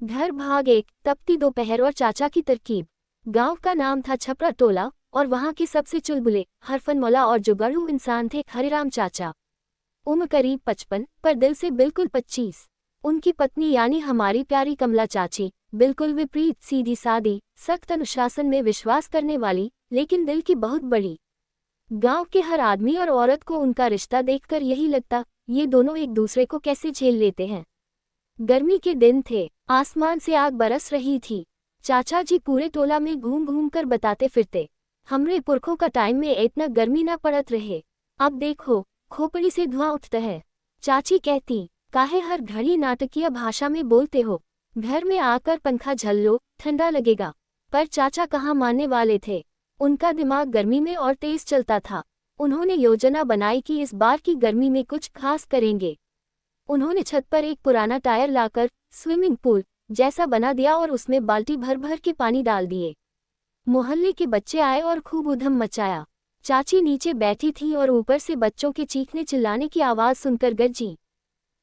घर भाग एक, तपती दोपहर और चाचा की तरकीब। गांव का नाम था छपरा टोला और वहां के सबसे चुलबुले, हरफनमौला और जुगाड़ू इंसान थे हरिराम चाचा। उम्र करीब 55 पर दिल से बिल्कुल 25। उनकी पत्नी यानी हमारी प्यारी कमला चाची बिल्कुल विपरीत, सीधी सादी, सख्त अनुशासन में विश्वास करने वाली, लेकिन दिल की बहुत बड़ी। गांव के हर आदमी और औरत को उनका रिश्ता देखकर यही लगता, ये दोनों एक दूसरे को कैसे झेल लेते हैं। गर्मी के दिन थे, आसमान से आग बरस रही थी। चाचा जी पूरे टोला में घूम घूम कर बताते फिरते, हमरे पुरखों का टाइम में इतना गर्मी ना पड़त रहे, अब देखो खोपड़ी से धुआं उठता है। चाची कहती, काहे हर घड़ी नाटकीय भाषा में बोलते हो, घर में आकर पंखा झल लो, ठंडा लगेगा। पर चाचा कहाँ मानने वाले थे, उनका दिमाग गर्मी में और तेज चलता था। उन्होंने योजना बनाई कि इस बार की गर्मी में कुछ खास करेंगे। उन्होंने छत पर एक पुराना टायर लाकर स्विमिंग पूल जैसा बना दिया और उसमें बाल्टी भर भर के पानी डाल दिए। मोहल्ले के बच्चे आए और खूब उधम मचाया। चाची नीचे बैठी थी और ऊपर से बच्चों के चीखने चिल्लाने की आवाज सुनकर गरजी,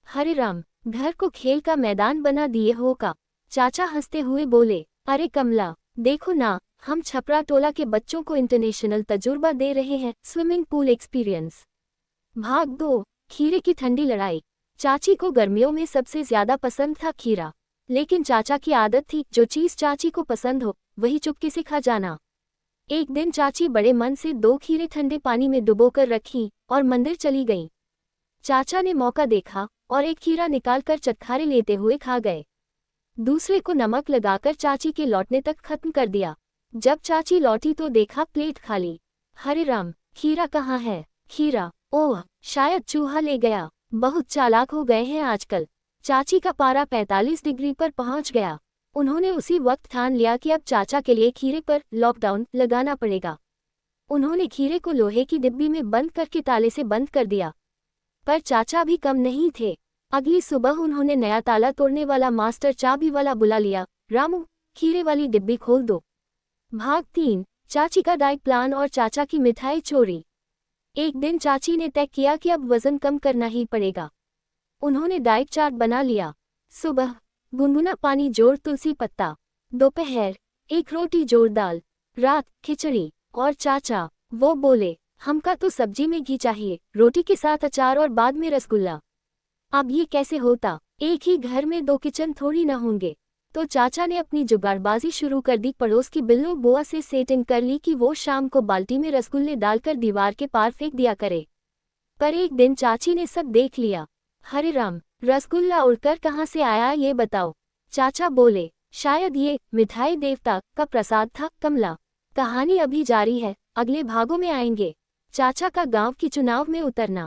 हरिराम, घर को खेल का मैदान बना दिए हो का। चाचा हंसते हुए बोले, अरे कमला, देखो ना, हम छपरा टोला के बच्चों को इंटरनेशनल तजुर्बा दे रहे हैं, स्विमिंग पूल एक्सपीरियंस। भाग 2, खीरे की ठंडी लड़ाई। चाची को गर्मियों में सबसे ज्यादा पसंद था खीरा, लेकिन चाचा की आदत थी जो चीज चाची को पसंद हो वही चुपके से खा जाना। एक दिन चाची बड़े मन से 2 खीरे ठंडे पानी में डुबोकर रखीं और मंदिर चली गईं। चाचा ने मौका देखा और एक खीरा निकालकर चटखारे लेते हुए खा गए। दूसरे को नमक लगाकर चाची के लौटने तक खत्म कर दिया। जब चाची लौटी तो देखा प्लेट खाली। हरिराम, खीरा कहाँ है? खीरा, ओह, शायद चूहा ले गया। बहुत चालाक हो गए हैं आजकल। चाची का पारा 45 डिग्री पर पहुंच गया। उन्होंने उसी वक्त ठान लिया कि अब चाचा के लिए खीरे पर लॉकडाउन लगाना पड़ेगा। उन्होंने खीरे को लोहे की डिब्बी में बंद करके ताले से बंद कर दिया। पर चाचा भी कम नहीं थे। अगली सुबह उन्होंने नया ताला तोड़ने वाला मास्टर चाबी वाला बुला लिया, रामू, खीरे वाली डिब्बी खोल दो। भाग 3, चाची का डाइट प्लान और चाचा की मिठाई चोरी। एक दिन चाची ने तय किया कि अब वजन कम करना ही पड़ेगा। उन्होंने डाइट चार्ट बना लिया। सुबह गुनगुना पानी जोड़ तुलसी पत्ता, दोपहर 1 रोटी जोड़ दाल, रात खिचड़ी। और चाचा, वो बोले, हमका तो सब्जी में घी चाहिए, रोटी के साथ अचार और बाद में रसगुल्ला। अब ये कैसे होता, एक ही घर में 2 किचन थोड़ी न होंगे। तो चाचा ने अपनी जुगाड़बाजी शुरू कर दी। पड़ोस की बिल्लो बुआ से सेटिंग कर ली कि वो शाम को बाल्टी में रसगुल्ले डालकर दीवार के पार फेंक दिया करे। पर एक दिन चाची ने सब देख लिया। हरिराम, रसगुल्ला उड़कर कहाँ से आया ये बताओ। चाचा बोले, शायद ये मिठाई देवता का प्रसाद था। कमला, कहानी अभी जारी है, अगले भागों में आएंगे। चाचा का गांव की चुनाव में उतरना।